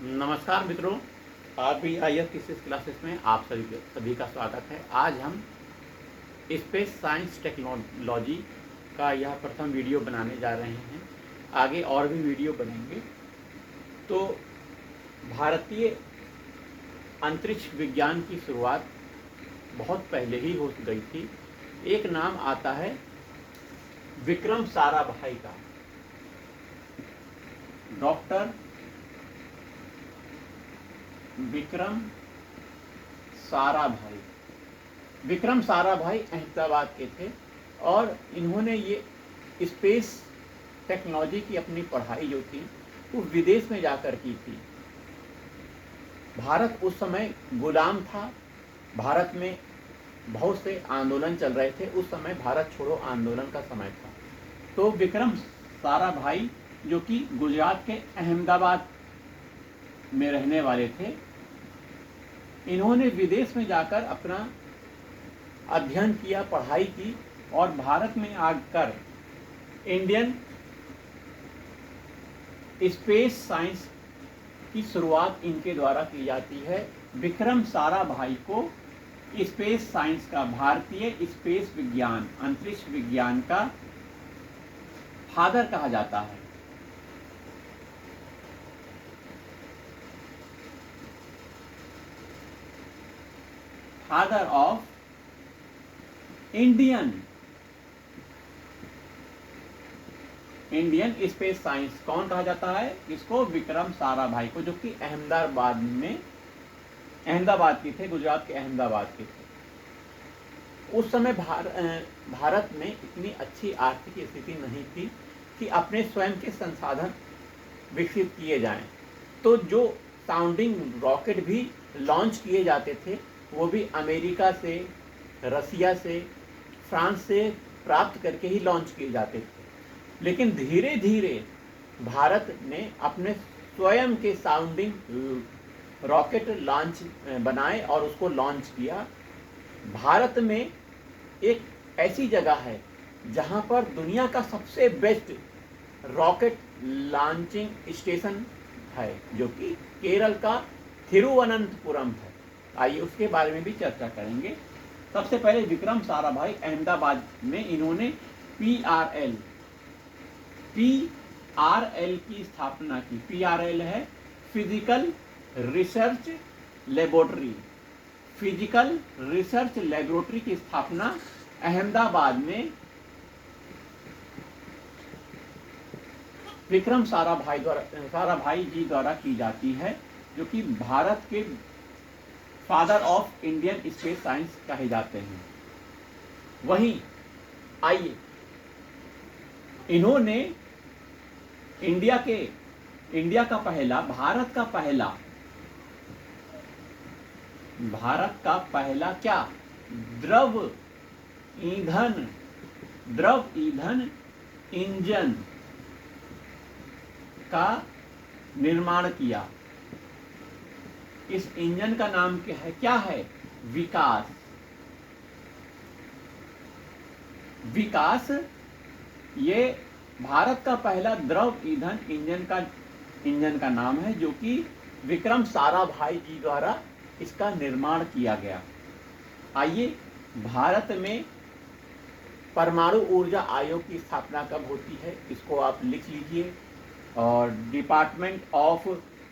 नमस्कार मित्रों, RBIS की इस क्लासेस में आप सभी का स्वागत है। आज हम स्पेस साइंस टेक्नोलॉजी का यह प्रथम वीडियो बनाने जा रहे हैं। आगे और भी वीडियो बनेंगे। तो भारतीय अंतरिक्ष विज्ञान की शुरुआत बहुत पहले ही हो गई थी। एक नाम आता है विक्रम साराभाई का। डॉक्टर विक्रम साराभाई। विक्रम साराभाई अहमदाबाद के थे और इन्होंने ये स्पेस टेक्नोलॉजी की अपनी पढ़ाई जो थी वो विदेश में जाकर की थी। भारत उस समय गुलाम था। भारत में बहुत से आंदोलन चल रहे थे। उस समय भारत छोड़ो आंदोलन का समय था। तो विक्रम साराभाई जो कि गुजरात के अहमदाबाद में रहने वाले थे, इन्होंने विदेश में जाकर अपना अध्ययन किया, पढ़ाई की और भारत में आकर इंडियन स्पेस साइंस की शुरुआत इनके द्वारा की जाती है। विक्रम साराभाई को स्पेस साइंस का, भारतीय स्पेस विज्ञान, अंतरिक्ष विज्ञान का फादर कहा जाता है। Father of Indian space science कौन कहा जाता है? इसको विक्रम साराभाई को, जो कि अहमदाबाद के थे, गुजरात के अहमदाबाद के थे। उस समय भारत में इतनी अच्छी आर्थिक स्थिति नहीं थी कि अपने स्वयं के संसाधन विकसित किए जाएं। तो जो साउंडिंग रॉकेट भी लॉन्च किए जाते थे वो भी अमेरिका से, रसिया से, फ्रांस से प्राप्त करके ही लॉन्च किए जाते थे। लेकिन धीरे धीरे भारत ने अपने स्वयं के साउंडिंग रॉकेट लॉन्च बनाए और उसको लॉन्च किया। भारत में एक ऐसी जगह है जहां पर दुनिया का सबसे बेस्ट रॉकेट लॉन्चिंग स्टेशन है, जो कि केरल का थिरुवनंतपुरम है। आइए उसके बारे में भी चर्चा करेंगे। सबसे पहले विक्रम साराभाई अहमदाबाद में इन्होंने PRL की स्थापना की। PRL है physical research laboratory. Physical research laboratory की स्थापना अहमदाबाद में विक्रम साराभाई जी द्वारा की जाती है, जो कि भारत के father of Indian space science कहे जाते हैं। वहीं आइए इन्होंने इंडिया का पहला, भारत का पहला क्या, द्रव ईंधन इंजन का निर्माण किया। इस इंजन का नाम क्या है? विकास। ये भारत का पहला द्रव ईंधन इंजन का नाम है, जो कि विक्रम साराभाई जी द्वारा इसका निर्माण किया गया। आइए, भारत में परमाणु ऊर्जा आयोग की स्थापना कब होती है, इसको आप लिख लीजिए। और डिपार्टमेंट ऑफ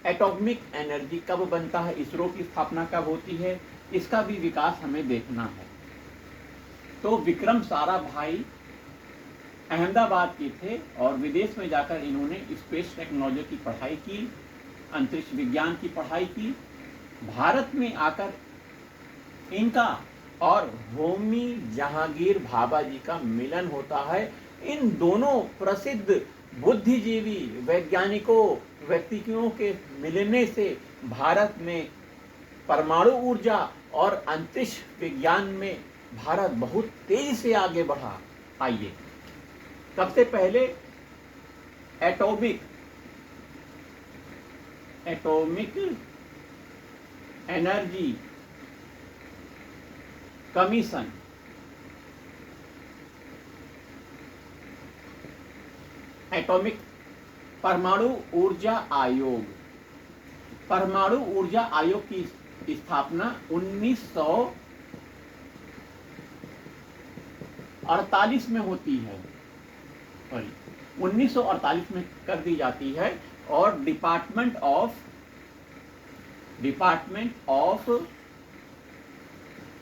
एटॉमिक एनर्जी कब बनता है, इसरो की स्थापना कब होती है, इसका भी विकास हमें देखना है। तो विक्रम साराभाई अहमदाबाद के थे और विदेश में जाकर इन्होंने स्पेस टेक्नोलॉजी की पढ़ाई की, अंतरिक्ष विज्ञान की पढ़ाई की। भारत में आकर इनका और होमी जहांगीर भाभा जी का मिलन होता है। इन दोनों प्रसिद्ध बुद्धिजीवी व्यक्तियों के मिलने से भारत में परमाणु ऊर्जा और अंतरिक्ष विज्ञान में भारत बहुत तेजी से आगे बढ़ा। आइए, सबसे पहले एटॉमिक एनर्जी कमीशन, परमाणु ऊर्जा आयोग, परमाणु ऊर्जा आयोग की स्थापना 1948 में होती है, सॉरी 1948 में कर दी जाती है। और डिपार्टमेंट ऑफ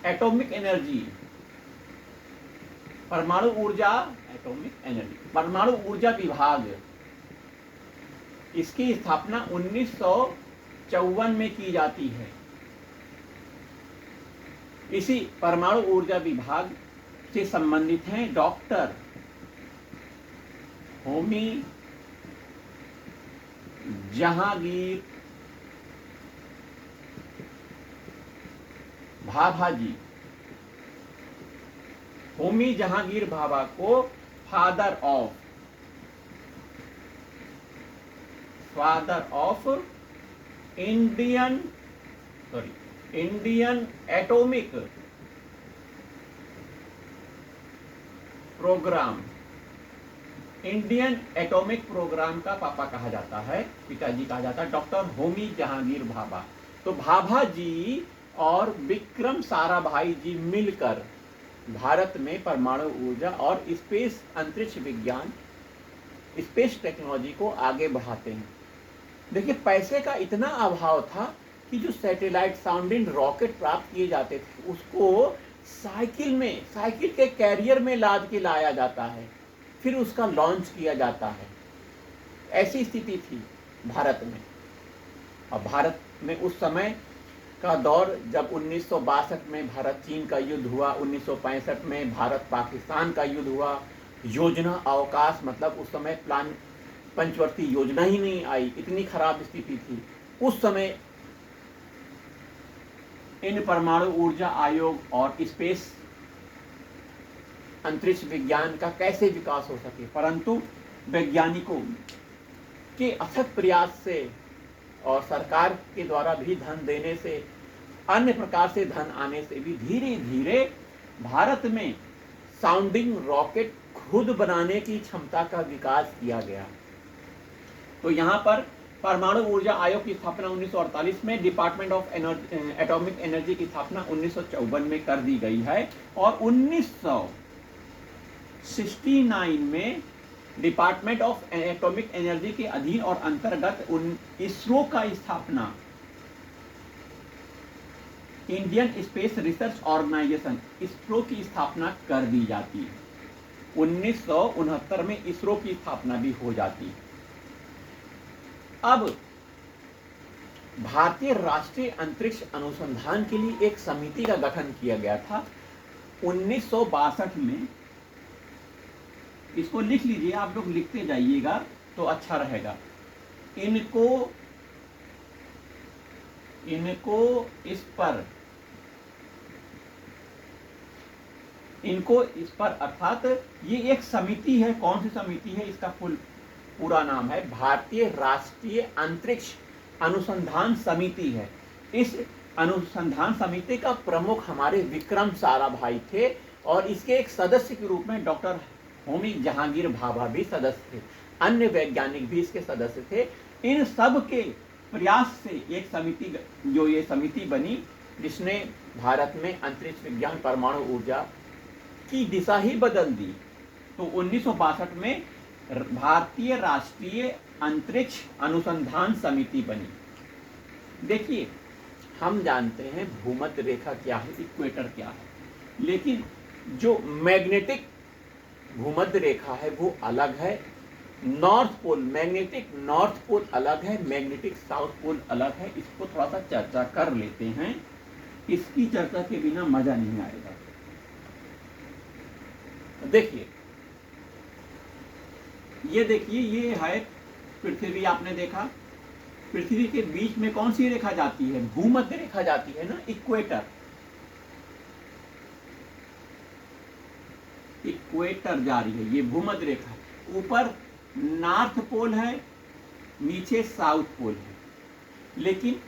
एटॉमिक एनर्जी, परमाणु ऊर्जा विभाग, इसकी स्थापना 1954 में की जाती है। इसी परमाणु ऊर्जा विभाग से संबंधित हैं डॉक्टर होमी जहांगीर भाभा जी। होमी जहांगीर भाभा को father of Indian atomic program का पापा कहा जाता है, पिताजी कहा जाता है, डॉक्टर होमी जहांगीर भाभा। तो भाभा जी और विक्रम साराभाई जी मिलकर भारत में परमाणु ऊर्जा और स्पेस अंतरिक्ष विज्ञान, स्पेस टेक्नोलॉजी को आगे बढ़ाते हैं। देखिए, पैसे का इतना अभाव था कि जो सैटेलाइट साउंडिंग रॉकेट प्राप्त किए जाते थे उसको साइकिल के कैरियर में लाद के लाया जाता है, फिर उसका लॉन्च किया जाता है। ऐसी स्थिति थी भारत में। और भारत में उस समय का दौर, जब 1962 में भारत चीन का युद्ध हुआ, 1965 में भारत पाकिस्तान का युद्ध हुआ, योजना अवकाश, मतलब उस समय प्लान पंचवर्ती योजना ही नहीं आई, इतनी खराब स्थिति थी। उस समय इन परमाणु ऊर्जा आयोग और स्पेस अंतरिक्ष विज्ञान का कैसे विकास हो सके, परंतु वैज्ञानिकों के अथक प्रयास से और सरकार के द्वारा भी धन देने से, अन्य प्रकार से धन आने से भी धीरे धीरे भारत में साउंडिंग रॉकेट खुद बनाने की क्षमता का विकास किया गया। तो यहाँ पर परमाणु ऊर्जा आयोग की स्थापना 1948 में, डिपार्टमेंट ऑफ एटॉमिक एनर्जी की स्थापना 1954 में कर दी गई है। और 1969 में डिपार्टमेंट ऑफ एटॉमिक एनर्जी के अधीन और अंतर्गत इसरो का स्थापना, Indian space research organisation, ISRO की स्थापना कर दी जाती है। 1969 में इसरो की स्थापना भी हो जाती है। अब भारतीय राष्ट्रीय अंतरिक्ष अनुसंधान के लिए एक समिति का गठन किया गया था 1962 में। इसको लिख लीजिए, आप लोग लिखते जाइएगा तो अच्छा रहेगा। इनको इस पर अर्थात ये एक समिति है। कौन सी समिति है? इसका पूरा नाम है भारतीय राष्ट्रीय अंतरिक्ष अनुसंधान समिति है। इस अनुसंधान समिति का प्रमुख हमारे विक्रम साराभाई थे और इसके एक सदस्य के रूप में डॉक्टर होमी जहांगीर भाभा भी सदस्य थे, अन्य वैज्ञानिक भी इसके सदस्य थे। इन सब के प्रयास से एक समिति, जो ये समिति बनी, जिसने भारत में अंतरिक्ष विज्ञान, परमाणु ऊर्जा की दिशा ही बदल दी। तो 1962 में भारतीय राष्ट्रीय अंतरिक्ष अनुसंधान समिति बनी। देखिए, हम जानते हैं भूमध्य रेखा क्या है, इक्वेटर क्या है, लेकिन जो मैग्नेटिक भूमध्य रेखा है वो अलग है, north pole, magnetic north pole अलग है, मैग्नेटिक साउथ पोल अलग है। इसको थोड़ा सा चर्चा कर लेते हैं, इसकी चर्चा के बिना मजा नहीं आएगा। देखिए, ये है पृथ्वी। आपने देखा पृथ्वी के बीच में कौन सी रेखा जाती है? भूमध्य रेखा जाती है ना, इक्वेटर जा रही है, ये भूमध्य रेखा। ऊपर नॉर्थ पोल है, नीचे साउथ पोल है। लेकिन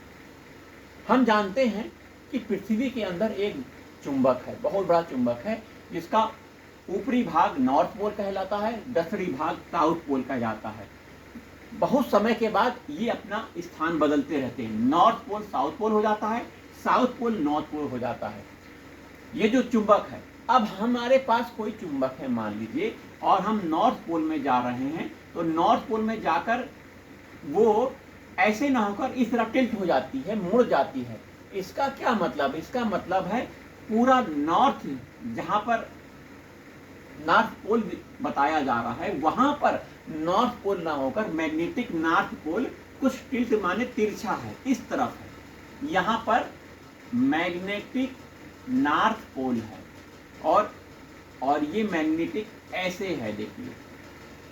हम जानते हैं कि पृथ्वी के अंदर एक चुंबक है, बहुत बड़ा चुंबक है, जिसका ऊपरी भाग नॉर्थ पोल कहलाता है, दक्षिणी भाग साउथ पोल कहलाता है। बहुत समय के बाद ये अपना स्थान बदलते रहते हैं। नॉर्थ पोल साउथ पोल हो जाता है, साउथ पोल नॉर्थ पोल हो जाता है। ये जो चुंबक है, अब हमारे पास कोई चुंबक है मान लीजिए, और हम नॉर्थ पोल में जा रहे हैं, तो नॉर्थ पोल में जाकर वो ऐसे ना होकर इस तरह टिल्ट हो जाती है, मुड़ जाती है। इसका क्या मतलब? इसका मतलब है पूरा नॉर्थ, जहां पर नॉर्थ पोल बताया जा रहा है, वहां पर नॉर्थ पोल ना होकर मैग्नेटिक नॉर्थ पोल कुछ टिल्ट माने तिरछा है, इस तरफ है। यहां पर मैग्नेटिक नॉर्थ पोल है, और ये मैग्नेटिक ऐसे है, देखिए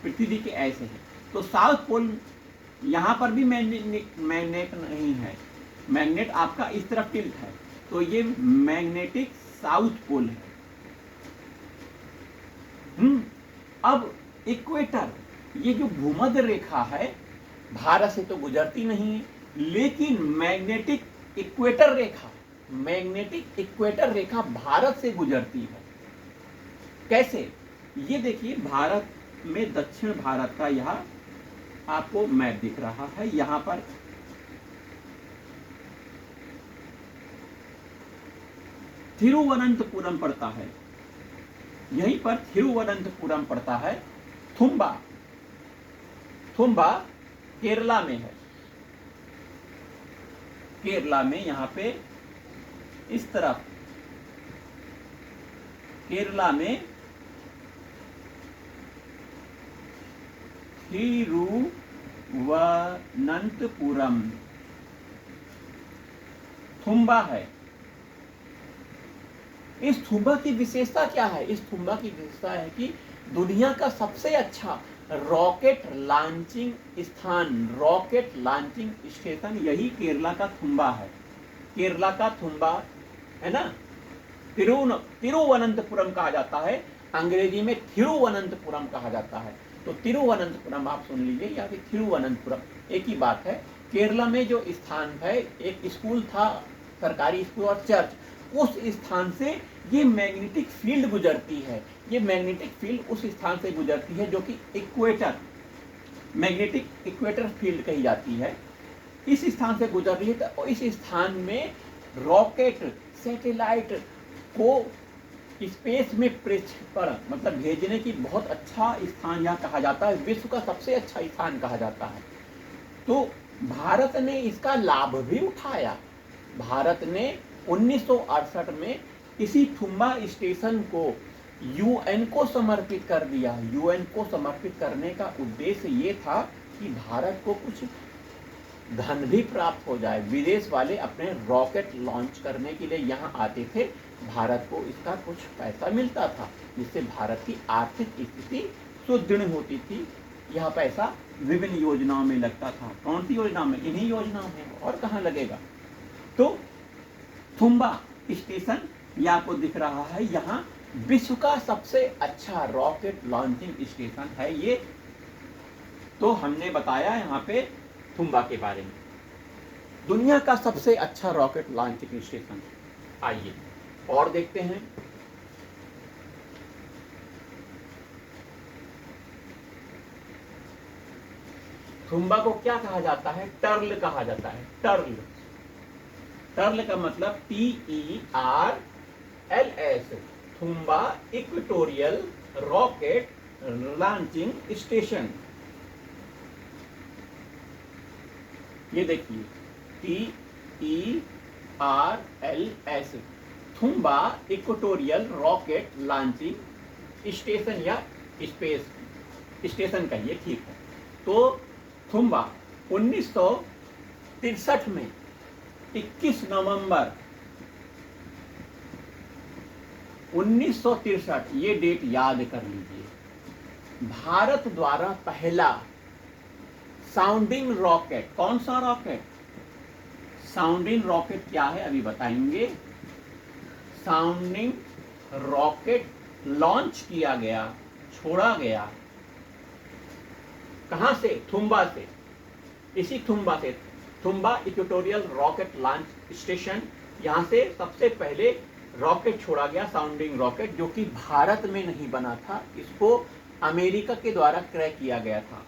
पृथ्वी के ऐसे है। तो साउथ पोल यहां पर भी मैग्नेट नहीं है, मैग्नेट आपका इस तरफ टिल्ट है, तो ये मैग्नेटिक साउथ पोल है। अब इक्वेटर, ये जो भूमध्य रेखा है, भारत से तो गुजरती नहीं है, लेकिन मैग्नेटिक इक्वेटर रेखा भारत से गुजरती है। कैसे? ये देखिए, भारत में दक्षिण भारत का यह आपको मैप दिख रहा है। यहां पर थिरुवनंतपुरम पड़ता है, यहीं पर थिरुवनंतपुरम पड़ता है। थुम्बा केरला में है। केरला में यहां पे इस तरफ केरला में थिरुवनंतपुरम थुम्बा है। इस थुम्बा की विशेषता क्या है? इस थुम्बा की विशेषता है कि दुनिया का सबसे अच्छा रॉकेट लॉन्चिंग स्थान, रॉकेट लॉन्चिंग स्टेशन यही केरला का थुम्बा है। केरला का थुम्बा है ना, तिरुवनंतपुरम कहा जाता है, अंग्रेजी में थिरुवनंतपुरम कहा जाता है। तो तिरुवनंतपुरम आप सुन लीजिए, या फिर थिरुवनंतपुरम, एक ही बात है। केरला में जो स्थान है, एक स्कूल था, सरकारी स्कूल और चर्च, उस स्थान से ये मैग्नेटिक फील्ड गुजरती है। ये मैग्नेटिक फील्ड उस स्थान से गुजरती है जो कि इक्वेटर, मैग्नेटिक इक्वेटर फील्ड कही जाती है। इस स्थान से गुजर रही है, तो इस स्थान में रॉकेट, सैटेलाइट को स्पेस में प्रक्षेपण मतलब भेजने की बहुत अच्छा स्थान यह कहा जाता है, विश्व का सबसे अच्छा स्थान कहा जाता है। तो भारत ने इसका लाभ भी उठाया। भारत ने 1968 में इसी थुम्बा स्टेशन को यूएन को समर्पित कर दिया। यूएन को समर्पित करने का उद्देश्य ये था कि भारत को कुछ धन भी प्राप्त हो जाए। विदेश वाले अपने रॉकेट लॉन्च करने के लिए यहाँ आते थे, भारत को इसका कुछ पैसा मिलता था, जिससे भारत की आर्थिक स्थिति सुदृढ़ होती थी। यह पैसा विभिन्न योजनाओं में लगता था। कौन सी योजना में? इन्हीं योजनाओं में, और कहाँ लगेगा। तो थुम्बा स्टेशन ये आपको दिख रहा है, यहाँ विश्व का सबसे अच्छा रॉकेट लॉन्चिंग स्टेशन है ये। तो हमने बताया यहाँ पे थुम्बा के बारे में, दुनिया का सबसे अच्छा रॉकेट लॉन्चिंग स्टेशन। आइए और देखते हैं। थुम्बा को क्या कहा जाता है? टर्ल कहा जाता है। टर्ल, टर्ल का मतलब TERLS, Thumba equatorial rocket launching station. ये देखिए TERLS, Thumba equatorial rocket launching station या स्पेस स्टेशन कहिए, ठीक है। तो थुम्बा 1963 में 21 नवंबर 1963, ये डेट याद कर लीजिए, भारत द्वारा पहला साउंडिंग रॉकेट। कौन सा रॉकेट? साउंडिंग रॉकेट क्या है अभी बताएंगे। साउंडिंग रॉकेट लॉन्च किया गया, छोड़ा गया, कहां से? थुम्बा से। इसी थुम्बा से, Thumba equatorial rocket launch station, यहां से सबसे पहले रॉकेट छोड़ा गया, साउंडिंग रॉकेट, जो कि भारत में नहीं बना था, इसको अमेरिका के द्वारा क्रय किया गया था।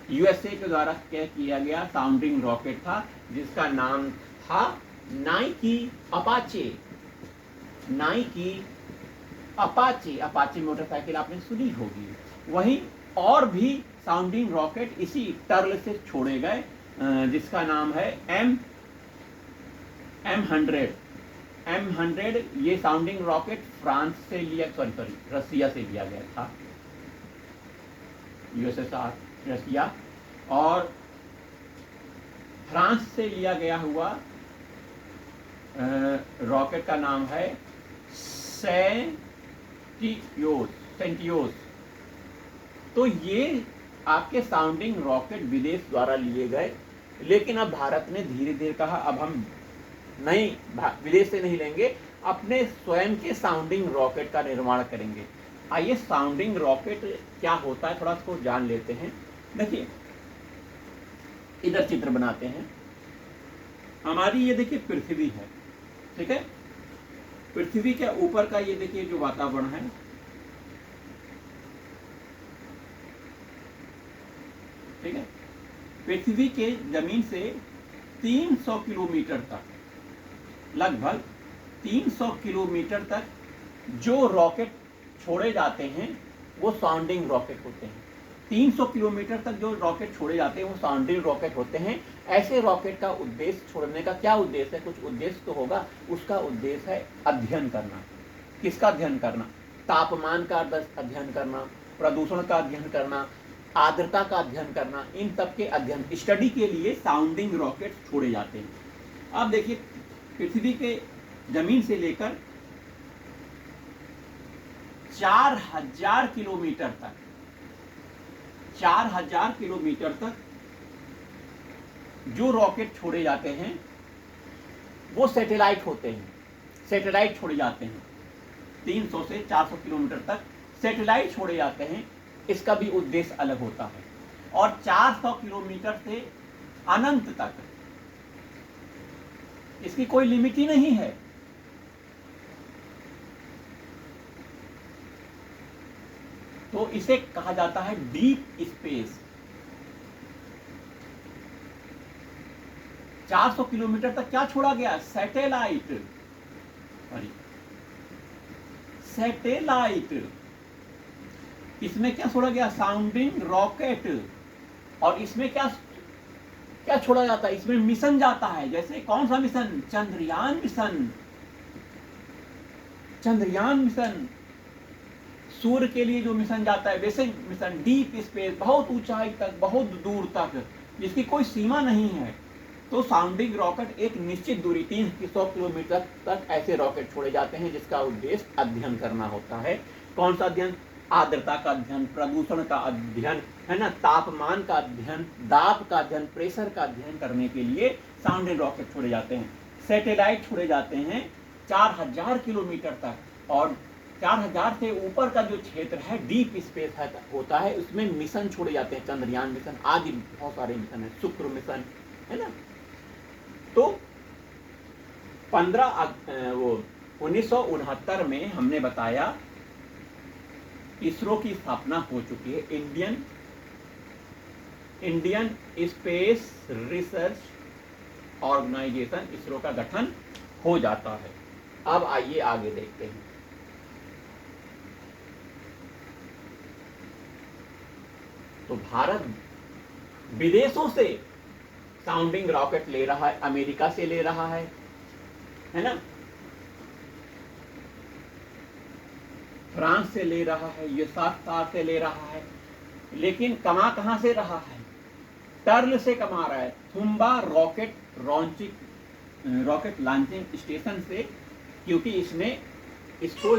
यूएसए के द्वारा क्या किया गया साउंडिंग रॉकेट था, जिसका नाम था Nike Apache. Nike Apache, Apache motorcycle आपने सुनी होगी। वहीं और भी साउंडिंग रॉकेट इसी टर्ल से छोड़े गए, जिसका नाम है M100। ये साउंडिंग रॉकेट फ्रांस से लिया, सॉरी रसिया से लिया गया था, यूएसएसआर रसिया, और फ्रांस से लिया गया हुआ रॉकेट का नाम है सेंटियोस। तो ये आपके साउंडिंग रॉकेट विदेश द्वारा लिए गए, लेकिन अब भारत ने धीरे धीरे कहा अब हम नहीं, विदेश से नहीं लेंगे, अपने स्वयं के साउंडिंग रॉकेट का निर्माण करेंगे। आइए साउंडिंग रॉकेट क्या होता है थोड़ा इसको जान लेते हैं। देखिए इधर चित्र बनाते हैं, हमारी ये देखिए पृथ्वी है, ठीक है। पृथ्वी के ऊपर का ये देखिए जो वातावरण है, ठीक है। पृथ्वी के जमीन से 300 किलोमीटर तक, लगभग 300 किलोमीटर तक जो रॉकेट छोड़े जाते हैं वो साउंडिंग रॉकेट होते हैं। 300 किलोमीटर तक जो रॉकेट छोड़े जाते हैं वो साउंडिंग रॉकेट होते हैं। ऐसे रॉकेट का उद्देश्य, छोड़ने का क्या उद्देश्य है, कुछ उद्देश्य तो होगा। उसका उद्देश्य है अध्ययन करना। किसका अध्ययन करना? तापमान का अध्ययन करना, प्रदूषण का अध्ययन करना, आर्द्रता का अध्ययन करना, इन सब के अध्ययन, स्टडी के लिए साउंडिंग रॉकेट छोड़े जाते हैं। अब देखिए पृथ्वी के जमीन से लेकर 4000 किलोमीटर तक, 4000 किलोमीटर तक जो रॉकेट छोड़े जाते हैं वो सैटेलाइट होते हैं। सैटेलाइट छोड़े जाते हैं 300 से 400 किलोमीटर तक सैटेलाइट छोड़े जाते हैं। इसका भी उद्देश्य अलग होता है। और 400 किलोमीटर से अनंत तक, इसकी कोई लिमिट ही नहीं है। तो इसे कहा जाता है डीप स्पेस। 400 किलोमीटर तक क्या छोड़ा गया? सैटेलाइट। सैटेलाइट। इसमें क्या छोड़ा गया? Sounding rocket. और इसमें क्या क्या छोड़ा जाता है? इसमें मिशन जाता है। जैसे कौन सा मिशन? चंद्रयान मिशन। चंद्रयान मिशन सूर्य के लिए जो मिशन जाता है, वैसे मिशन डीप स्पेस, बहुत ऊंचाई तक, बहुत दूर तक, जिसकी कोई सीमा नहीं है। तो साउंडिंग रॉकेट एक निश्चित दूरी 300 किलोमीटर तक ऐसे रॉकेट छोड़े जाते हैं, जिसका उद्देश्य अध्ययन करना होता है। कौन सा अध्ययन? आर्द्रता का अध्ययन, प्रदूषण का अध्ययन, है ना, तापमान का अध्ययन, दाब का अध्ययन, प्रेशर का अध्ययन करने के लिए साउंडिंग रॉकेट छोड़े जाते हैं। सैटेलाइट छोड़े जाते हैं 4000 किलोमीटर तक। और 4000 से ऊपर का जो क्षेत्र है डीप स्पेस होता है, उसमें मिशन छोड़े जाते हैं। चंद्रयान मिशन आदि बहुत सारे मिशन है, शुक्र मिशन, है ना। तो 1969 में हमने बताया इसरो की स्थापना हो चुकी है। Indian space research organisation, ISRO का गठन हो जाता है। अब आइए आगे देखते हैं। तो भारत विदेशों से साउंडिंग रॉकेट ले रहा है, अमेरिका से ले रहा है ना, फ्रांस से ले रहा है, यूएसएसआर से ले रहा है। लेकिन कहां से रहा है? टर्ल से कमा रहा है, थुम्बा रॉकेट लॉन्चिंग स्टेशन से, क्योंकि इसने इसको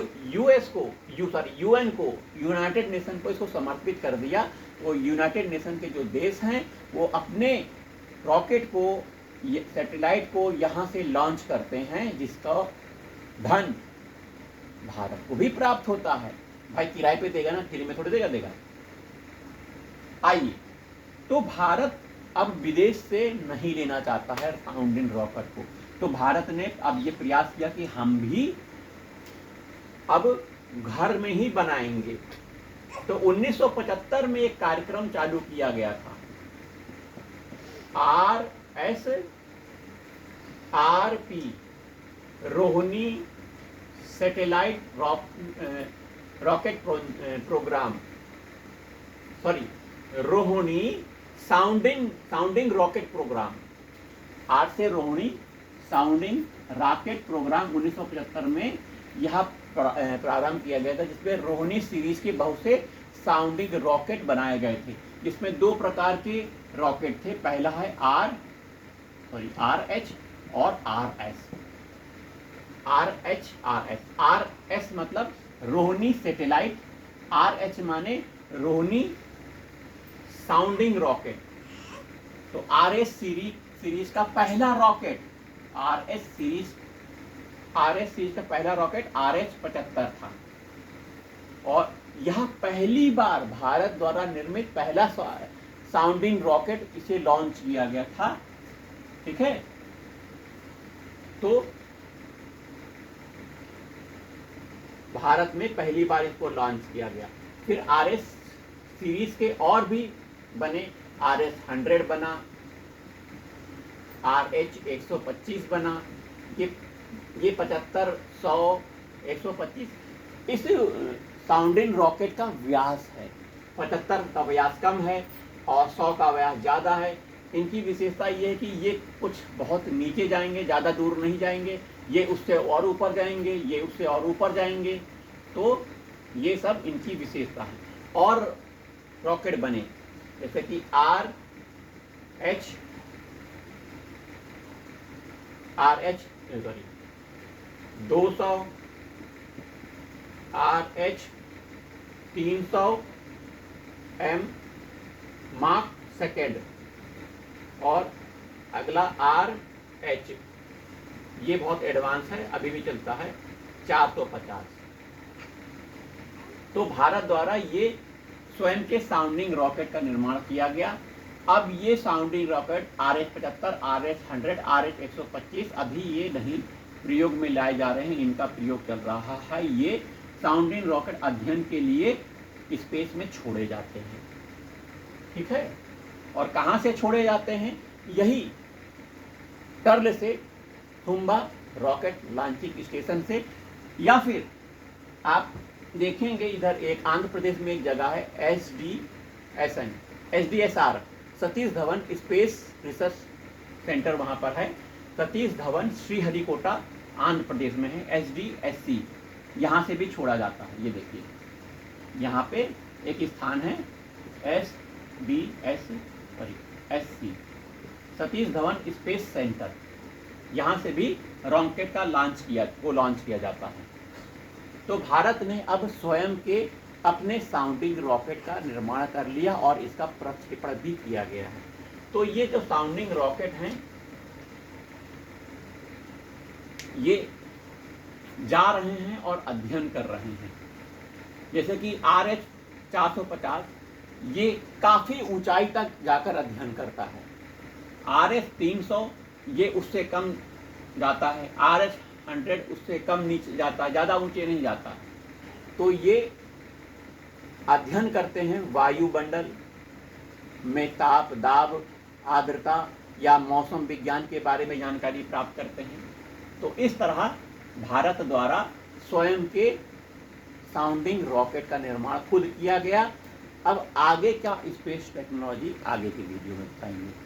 यूएन को, यूनाइटेड नेशन को इसको समर्पित कर दिया। वो यूनाइटेड नेशन के जो देश हैं वो अपने रॉकेट को, सैटेलाइट को यहाँ से लॉन्च करते हैं, जिसका धन भारत को भी प्राप्त होता है। भाई किराए पे देगा ना, फ्री में थोड़ी देगा। आइए, तो भारत अब विदेश से नहीं लेना चाहता है साउंडिंग रॉकेट को। तो भारत ने अब ये प्रयास किया कि हम भी अब घर में ही बनाएंगे। तो 1975 में एक कार्यक्रम चालू किया गया था। RSRP Rohini satellite rocket program, sorry Rohini sounding rocket program. R से रोहिणी साउंडिंग रॉकेट प्रोग्राम 1975 में यह प्रारंभ किया गया था, जिसमें रोहिणी सीरीज के बहुत से साउंडिंग रॉकेट बनाए गए थे, जिसमें दो प्रकार के रॉकेट थे। पहला है RH और RS। RS मतलब रोहिणी सैटेलाइट, RH माने रोहिणी साउंडिंग रॉकेट। तो RS सीरीज का पहला रॉकेट, RS सीरीज का पहला रॉकेट RH-75 था, और यह पहली बार भारत द्वारा निर्मित पहला साउंडिंग रॉकेट इसे लॉन्च किया गया था। ठीक है, तो भारत में पहली बार इसको लॉन्च किया गया। फिर RS सीरीज के और भी बने, RS-100 बना, RH-125 बना, ये 75, 100, 125 इस साउंडिंग रॉकेट का व्यास है। 75 का व्यास कम है और 100 का व्यास ज़्यादा है। इनकी विशेषता ये है कि ये कुछ बहुत नीचे जाएंगे, ज़्यादा दूर नहीं जाएंगे, ये उससे और ऊपर जाएंगे, ये उससे और ऊपर जाएंगे। तो ये सब इनकी विशेषता है। और रॉकेट बने जैसे कि RH-200, RH-300 M mark second, और अगला RH, ये बहुत एडवांस है, अभी भी चलता है, 450। तो भारत द्वारा ये स्वयं के साउंडिंग रॉकेट का निर्माण किया गया। अब ये sounding rocket RH-75, RS-100, RH-125 अभी ये नहीं प्रयोग में लाए जा रहे हैं, इनका प्रयोग चल रहा है। ये साउंडिंग रॉकेट अध्ययन के लिए स्पेस में छोड़े जाते हैं। ठीक है, और कहाँ से छोड़े जाते हैं? यही टर्ल से, थुम्बा रॉकेट लॉन्चिंग स्टेशन से, या फिर आप देखेंगे इधर एक आंध्र प्रदेश में एक जगह है SDSR, Satish Dhawan space research centre, वहाँ पर है। सतीश धवन श्रीहरिकोटा आंध्र प्रदेश में है। SDSC यहाँ से भी छोड़ा जाता है। ये देखिए यहाँ पे एक स्थान है SDSC Satish Dhawan space centre, यहाँ से भी रॉकेट का लॉन्च किया जाता है। तो भारत ने अब स्वयं के अपने साउंडिंग रॉकेट का निर्माण कर लिया और इसका प्रक्षेपण भी किया गया है। तो ये जो साउंडिंग रॉकेट हैं ये जा रहे हैं और अध्ययन कर रहे हैं। जैसे कि RH-450 ये काफ़ी ऊंचाई तक जाकर अध्ययन करता है। RS-300 ये उससे कम जाता है। RS-100 उससे कम नीचे जाता है, ज़्यादा ऊंचे नहीं जाता। तो ये अध्ययन करते हैं वायुमंडल में ताप, दाब, आर्द्रता या मौसम विज्ञान के बारे में जानकारी प्राप्त करते हैं। तो इस तरह भारत द्वारा स्वयं के साउंडिंग रॉकेट का निर्माण खुद किया गया। अब आगे क्या स्पेस टेक्नोलॉजी आगे के वीडियो में बताएंगे।